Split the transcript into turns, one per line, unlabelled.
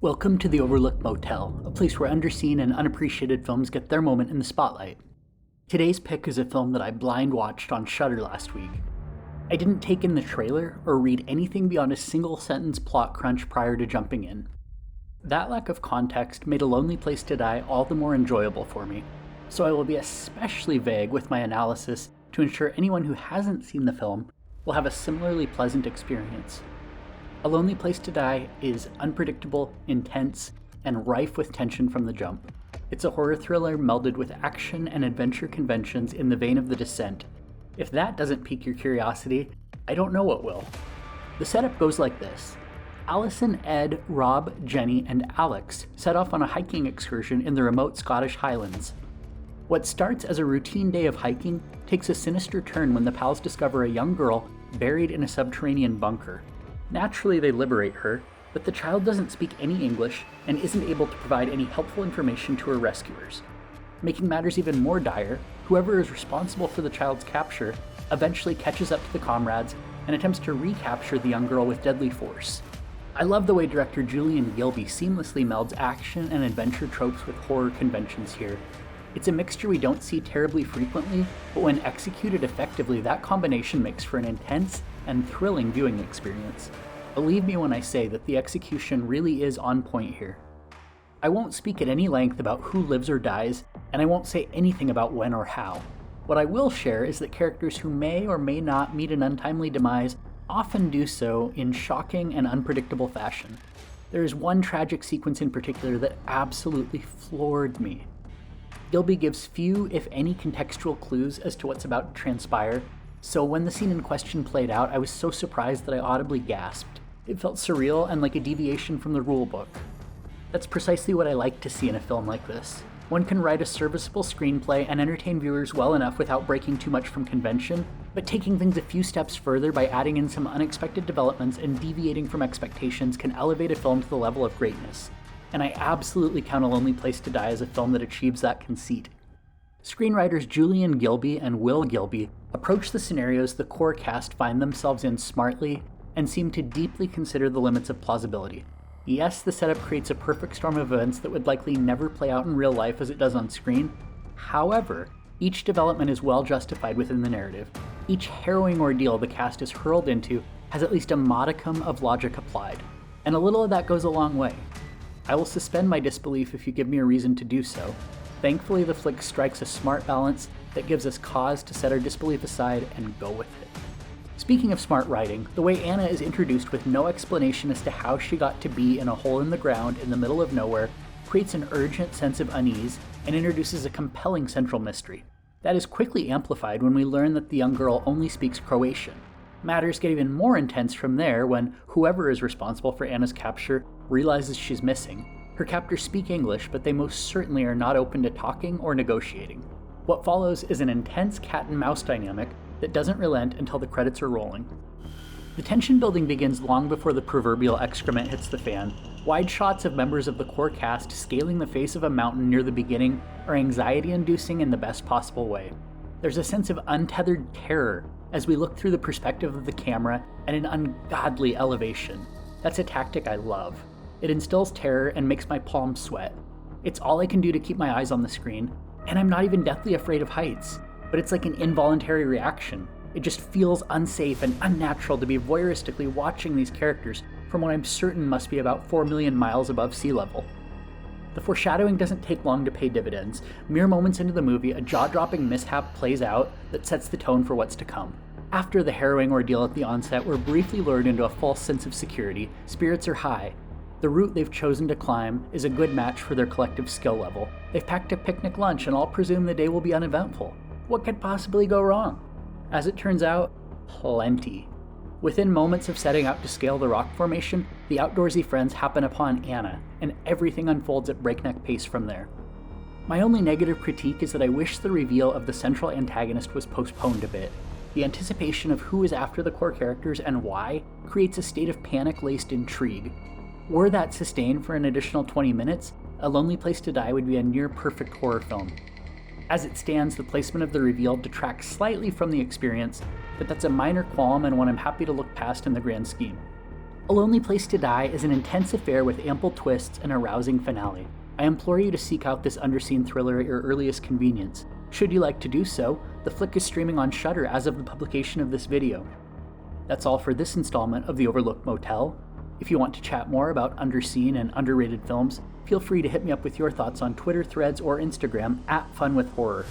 Welcome to the Overlooked Motel, a place where underseen and unappreciated films get their moment in the spotlight. Today's pick is a film that I blind watched on Shudder last week. I didn't take in the trailer or read anything beyond a single sentence plot crunch prior to jumping in. That lack of context made A Lonely Place to Die all the more enjoyable for me, so I will be especially vague with my analysis to ensure anyone who hasn't seen the film will have a similarly pleasant experience. A Lonely Place to Die is unpredictable, intense, and rife with tension from the jump. It's a horror thriller melded with action and adventure conventions in the vein of The Descent. If that doesn't pique your curiosity, I don't know what will. The setup goes like this. Allison, Ed, Rob, Jenny, and Alex set off on a hiking excursion in the remote Scottish Highlands. What starts as a routine day of hiking takes a sinister turn when the pals discover a young girl buried in a subterranean bunker. Naturally, they liberate her, but the child doesn't speak any English and isn't able to provide any helpful information to her rescuers. Making matters even more dire, whoever is responsible for the child's capture eventually catches up to the comrades and attempts to recapture the young girl with deadly force. I love the way director Julian Gilby seamlessly melds action and adventure tropes with horror conventions here. It's a mixture we don't see terribly frequently, but when executed effectively, that combination makes for an intense and thrilling viewing experience. Believe me when I say that the execution really is on point here. I won't speak at any length about who lives or dies, and I won't say anything about when or how. What I will share is that characters who may or may not meet an untimely demise often do so in shocking and unpredictable fashion. There is one tragic sequence in particular that absolutely floored me. Gilby gives few, if any, contextual clues as to what's about to transpire, so when the scene in question played out, I was so surprised that I audibly gasped. It felt surreal and like a deviation from the rulebook. That's precisely what I like to see in a film like this. One can write a serviceable screenplay and entertain viewers well enough without breaking too much from convention, but taking things a few steps further by adding in some unexpected developments and deviating from expectations can elevate a film to the level of greatness. And I absolutely count A Lonely Place to Die as a film that achieves that conceit. Screenwriters Julian Gilby and Will Gilby approach the scenarios the core cast find themselves in smartly and seem to deeply consider the limits of plausibility. Yes, the setup creates a perfect storm of events that would likely never play out in real life as it does on screen. However, each development is well justified within the narrative. Each harrowing ordeal the cast is hurled into has at least a modicum of logic applied, and a little of that goes a long way. I will suspend my disbelief if you give me a reason to do so. Thankfully, the flick strikes a smart balance that gives us cause to set our disbelief aside and go with it. Speaking of smart writing, the way Anna is introduced with no explanation as to how she got to be in a hole in the ground in the middle of nowhere creates an urgent sense of unease and introduces a compelling central mystery. That is quickly amplified when we learn that the young girl only speaks Croatian. Matters get even more intense from there when whoever is responsible for Anna's capture realizes she's missing. Her captors speak English, but they most certainly are not open to talking or negotiating. What follows is an intense cat and mouse dynamic that doesn't relent until the credits are rolling. The tension building begins long before the proverbial excrement hits the fan. Wide shots of members of the core cast scaling the face of a mountain near the beginning are anxiety-inducing in the best possible way. There's a sense of untethered terror as we look through the perspective of the camera at an ungodly elevation. That's a tactic I love. It instills terror and makes my palms sweat. It's all I can do to keep my eyes on the screen, and I'm not even deathly afraid of heights, but it's like an involuntary reaction. It just feels unsafe and unnatural to be voyeuristically watching these characters from what I'm certain must be about 4 million miles above sea level. The foreshadowing doesn't take long to pay dividends. Mere moments into the movie, a jaw-dropping mishap plays out that sets the tone for what's to come. After the harrowing ordeal at the onset, we're briefly lured into a false sense of security. Spirits are high. The route they've chosen to climb is a good match for their collective skill level. They've packed a picnic lunch and all presume the day will be uneventful. What could possibly go wrong? As it turns out, plenty. Within moments of setting out to scale the rock formation, the outdoorsy friends happen upon Anna, and everything unfolds at breakneck pace from there. My only negative critique is that I wish the reveal of the central antagonist was postponed a bit. The anticipation of who is after the core characters and why creates a state of panic-laced intrigue. Were that sustained for an additional 20 minutes, A Lonely Place to Die would be a near-perfect horror film. As it stands, the placement of the reveal detracts slightly from the experience, but that's a minor qualm and one I'm happy to look past in the grand scheme. A Lonely Place to Die is an intense affair with ample twists and a rousing finale. I implore you to seek out this underseen thriller at your earliest convenience. Should you like to do so, the flick is streaming on Shudder as of the publication of this video. That's all for this installment of the Overlooked Motel. If you want to chat more about underseen and underrated films, feel free to hit me up with your thoughts on Twitter, Threads, or Instagram @FunWithHorror.